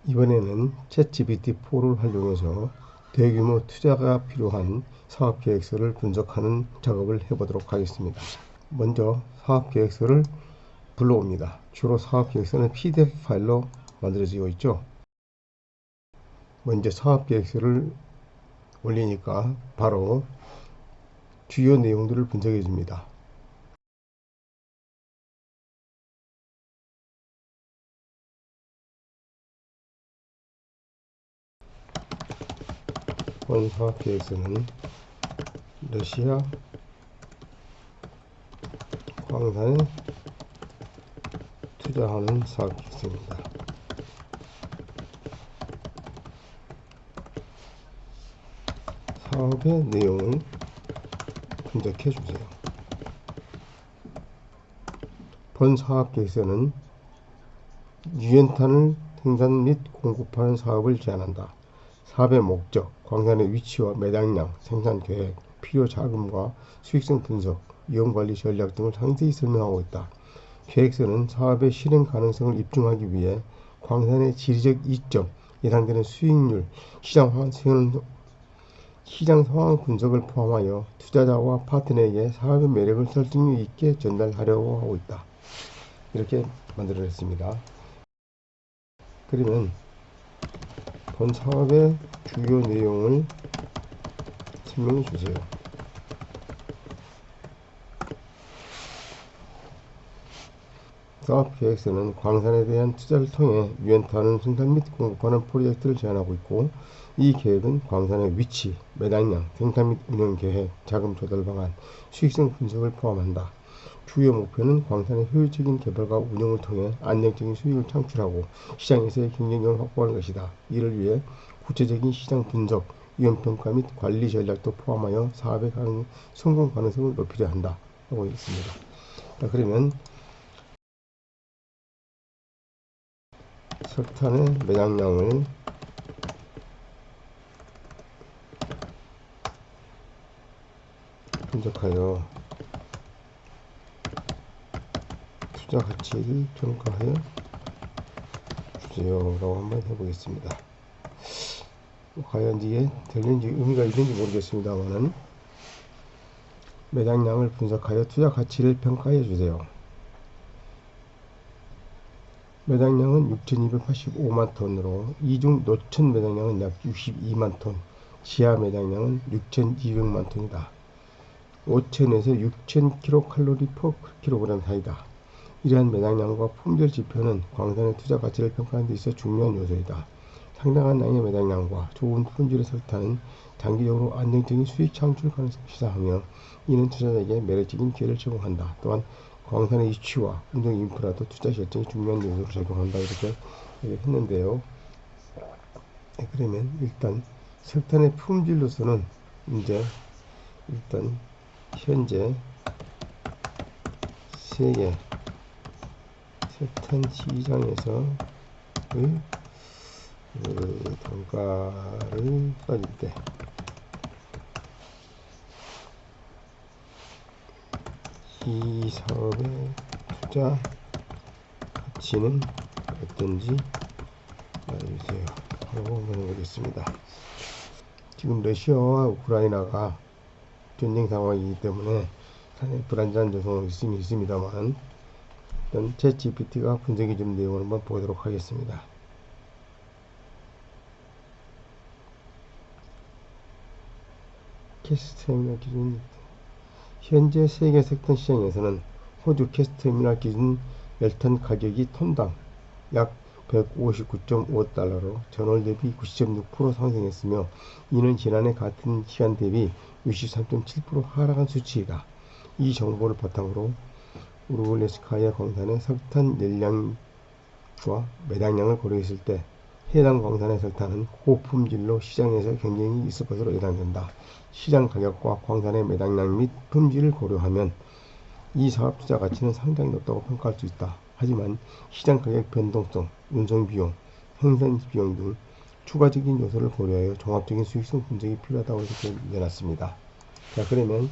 이번에는 챗GPT-4를 활용해서 대규모 투자가 필요한 사업계획서를 분석하는 작업을 해보도록 하겠습니다. 먼저 사업계획서를 불러옵니다. 주로 사업계획서는 PDF 파일로 만들어지고 있죠. 먼저 사업계획서를 올리니까 바로 주요 내용들을 분석해 줍니다. 본 사업계획서는 러시아 광산에 투자하는 사업계획서입니다. 사업의 내용을 분석해 주세요. 본 사업계획서는 유연탄을 생산 및 공급하는 사업을 제한한다. 사업의 목적, 광산의 위치와 매장량, 생산 계획, 필요 자금과 수익성 분석, 위험관리 전략 등을 상세히 설명하고 있다. 계획서는 사업의 실행 가능성을 입증하기 위해 광산의 지리적 이점, 예상되는 수익률, 시장 상황 분석을 포함하여 투자자와 파트너에게 사업의 매력을 설득력 있게 전달하려고 하고 있다. 이렇게 만들어냈습니다. 그러면 본 사업의 주요 내용을 설명해 주세요. 사업 계획서는 광산에 대한 투자를 통해 유연탄을 생산 및 공급하는 프로젝트를 제안하고 있고, 이 계획은 광산의 위치, 매장량, 생산 및 운영 계획, 자금 조달 방안, 수익성 분석을 포함한다. 주요 목표는 광산의 효율적인 개발과 운영을 통해 안정적인 수익을 창출하고 시장에서의 경쟁력을 확보하는 것이다. 이를 위해 구체적인 시장 분석, 위험평가 및 관리 전략도 포함하여 사업의 성공 가능성을 높이려 한다. 하고 있습니다. 자, 그러면 석탄의 매장량을 분석하여 투자 가치를 평가하여 주세요 라고 한번 해보겠습니다. 과연 이게 되는지 의미가 있는지 모르겠습니다만은, 매장량을 분석하여 투자 가치를 평가해 주세요. 매장량은 6,285만 톤으로 이중 노천 매장량은 약 62만 톤, 지하 매장량은 6,200만 톤이다. 5,000에서 6,000kcal per kg 사이다. 이러한 매장량과 품질 지표는 광산의 투자 가치를 평가하는 데 있어 중요한 요소이다. 상당한 양의 매장량과 좋은 품질의 석탄은 장기적으로 안정적인 수익 창출 가능성을 시사하며, 이는 투자자에게 매력적인 기회를 제공한다. 또한 광산의 위치와 운영 인프라도 투자 결정에 중요한 요소로 작용한다. 이렇게 했는데요. 그러면 일단 석탄의 품질로서는 이제 일단 현재 세계 석탄 시장에서의 단가를 따질 때 이 사업의 투자 가치는 어떤지 알려주세요 하고 한번 해보겠습니다. 지금 러시아와 우크라이나가 전쟁 상황이기 때문에 상당히 불안정한 요소는 있습니다만, 일단 챗GPT가 분석해 준 내용을 한번 보도록 하겠습니다. 캐스터미널 기준. 현재 세계 석탄 시장에서는 호주 캐스터미널 기준 멜탄 가격이 톤당 약 159.5달러로 전월 대비 90.6% 상승했으며, 이는 지난해 같은 시간 대비 63.7% 하락한 수치이다. 이 정보를 바탕으로 우르글레스카야 광산의 석탄 열량과 매장량을 고려했을 때 해당 광산의 석탄은 고품질로 시장에서 경쟁이 있을 것으로 예상된다. 시장 가격과 광산의 매장량 및 품질을 고려하면 이 사업 투자 가치는 상당히 높다고 평가할 수 있다. 하지만 시장 가격 변동성, 운송 비용, 생산 비용 등 추가적인 요소를 고려하여 종합적인 수익성 분석이 필요하다고 이렇게 내놨습니다. 자, 그러면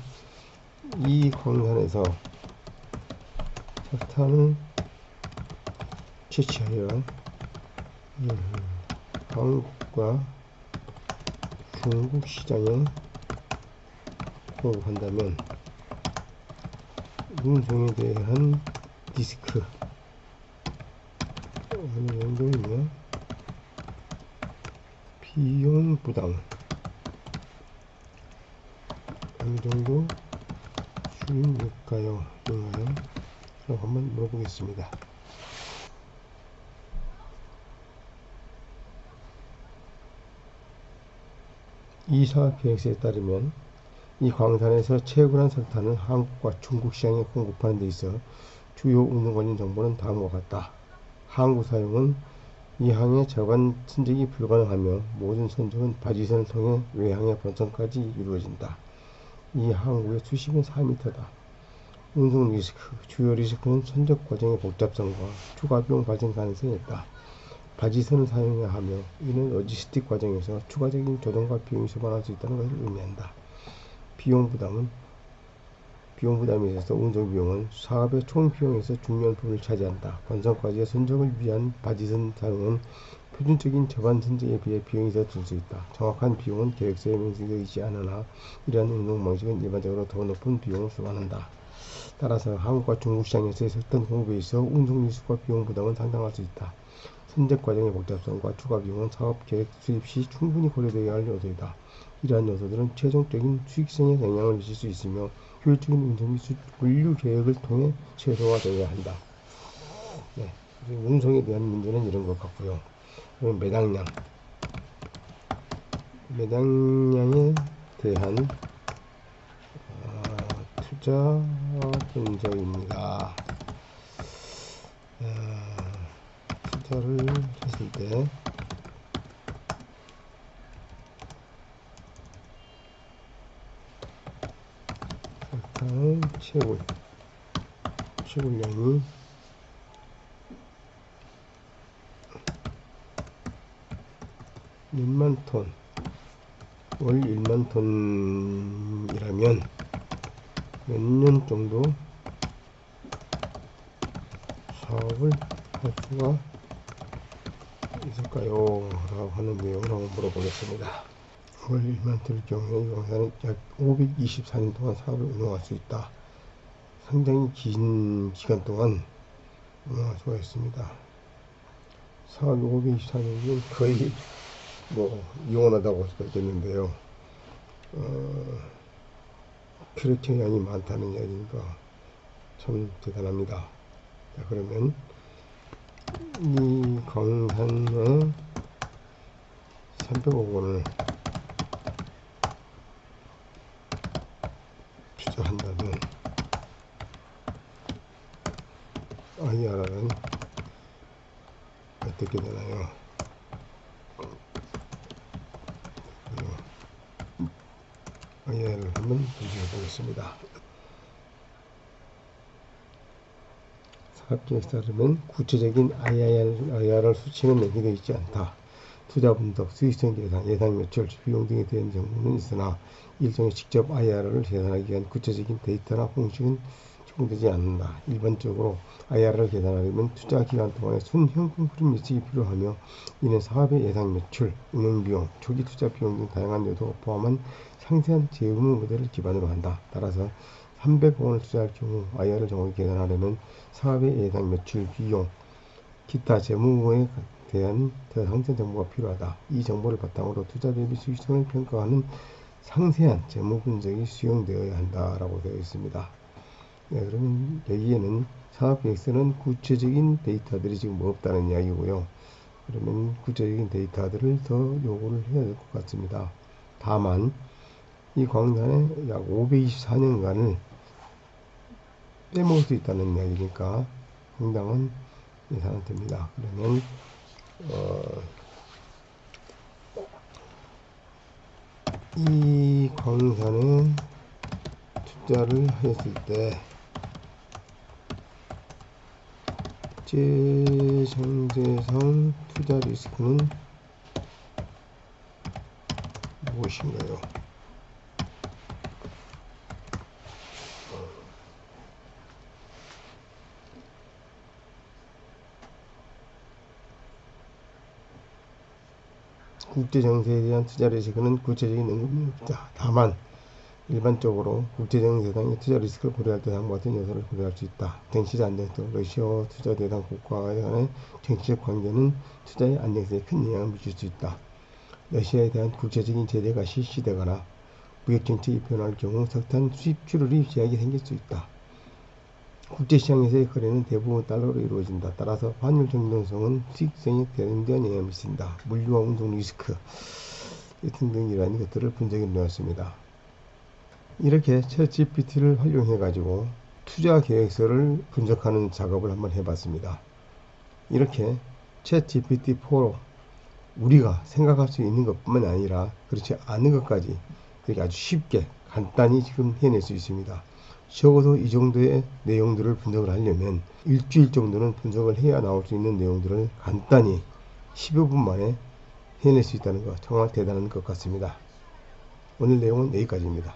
이 광산에서 석탄을 채취하여 한국과 중국 시장에 공급한다면 운송에 대한 리스크 어느 정도이며 비용 부담 어느 정도 수익일까요? 인가요? 라고 한번 물어보겠습니다. 이 사업 계획서에 따르면 이 광산에서 채굴한 석탄은 한국과 중국 시장에 공급하는 데 있어 주요 운송 관련 정보는 다음과 같다. 항구 사용은 이 항의 저반 선적이 불가능하며 모든 선적은 바지선을 통해 외항의 본선까지 이루어진다. 이 항구의 수심은 4m다. 운송 리스크, 주요 리스크는 선적 과정의 복잡성과 추가 비용 발생 가능성이 있다. 바지선을 사용해야 하며 이는 로지스틱 과정에서 추가적인 조정과 비용이 소반할 수 있다는 것을 의미한다. 비용 부담에 있어서 운송 비용은 사업의 총 비용에서 중요한 부분을 차지한다. 본선까지의 선적을 위한 바지선 사용은 표준적인 저반 선적에 비해 비용이 더 들 수 있다. 정확한 비용은 계획서에 명시되어 있지 않으나 이러한 운송 방식은 일반적으로 더 높은 비용을 수반한다. 따라서 한국과 중국 시장에서의 석탄 공급에 있어 운송 리스크와 비용 부담은 상당할 수 있다. 선적 과정의 복잡성과 추가 비용은 사업 계획 수립 시 충분히 고려되어야 할 요소이다. 이러한 요소들은 최종적인 수익성에 영향을 미칠 수 있으며 효율적인 운송 및 물류 계획을 통해 최소화되어야 한다. 네, 운송에 대한 문제는 이런 것 같고요. 그럼 매장량에 대한 투자 분석입니다. 투자를 했을 때 석탄의 채굴량이 1만톤, 월 1만톤이라면 몇 년 정도 사업을 할 수가 있을까요? 라고 하는 내용을 한번 물어보겠습니다. 월 1만톤일 경우에 이 광산은 약 524년 동안 사업을 운영할 수 있다. 상당히 긴 기간 동안 운영할 수가 있습니다. 사업이 524년이면 거의 영원하다고 할 수가 있겠는데요. 그렇게 양이 많다는 이야기니까 참 대단합니다. 자, 그러면 이 광산에 300억 원을 투자한다면 IRR은 어떻게 되나요? IRR을 한번 비교해 보겠습니다. 사업계획에 따르면 구체적인 IRR 수치는 명시되어 있지 않다. 투자 분석, 수익성 계산, 예상 매출, 비용 등에 대한 정보는 있으나 일종의 직접 IRR을 계산하기 위한 구체적인 데이터나 공식은 제공되지 않는다. 일반적으로 IRR을 계산하려면 투자 기간 동안의 순현금 흐름 예측이 필요하며 이는 사업의 예상 매출, 운영 비용, 초기 투자 비용 등 다양한 요소가 포함한 상세한 재무 모델을 기반으로 한다. 따라서 300억 원을 투자할 경우 IRR을 정확히 계산하려면 사업의 예상 매출, 비용, 기타 재무에 대한 더 상세한 정보가 필요하다. 이 정보를 바탕으로 투자 대비 수익성을 평가하는 상세한 재무 분석이 수용되어야 한다라고 되어 있습니다. 네, 그러면 여기에는 사업계획서는 구체적인 데이터들이 지금 없다는 이야기고요. 그러면 구체적인 데이터들을 더 요구를 해야 될 것 같습니다. 다만 이 광산에 약 524년간을 빼먹을 수 있다는 이야기니까 상당한 예상은 됩니다. 그러면 이 광산에 투자를 했을 때 국제상대상 투자 리스크는 무엇인가요? 국제 정세에 대한 투자 리스크는 구체적인 언급이 없다. 다만 일반적으로 국제 정세상의 투자 리스크를 고려할 때 다음과 같은 요소를 고려할 수 있다. 정치적 안정성, 러시아와 투자 대상 국가간의 정치적 관계는 투자의 안정성에 큰 영향을 미칠 수 있다. 러시아에 대한 국제적인 제재가 실시되거나 무역 정책이 변할 경우 석탄 수입 출혈이 제약이 생길 수 있다. 국제시장에서의 거래는 대부분 달러로 이루어진다. 따라서 환율 정동성은 수익성에 대등한 영향을 미친다. 물류와 운송 리스크 등등 이러한 것들을 분석해 놓았습니다. 이렇게 챗GPT를 활용해 가지고 투자 계획서를 분석하는 작업을 한번 해봤습니다. 이렇게 챗GPT4로 우리가 생각할 수 있는 것뿐만 아니라 그렇지 않은 것까지 그렇게 아주 쉽게 간단히 지금 해낼 수 있습니다. 적어도 이 정도의 내용들을 분석을 하려면 일주일 정도는 분석을 해야 나올 수 있는 내용들을 간단히 10여 분 만에 해낼 수 있다는 것 정말 대단한 것 같습니다. 오늘 내용은 여기까지입니다.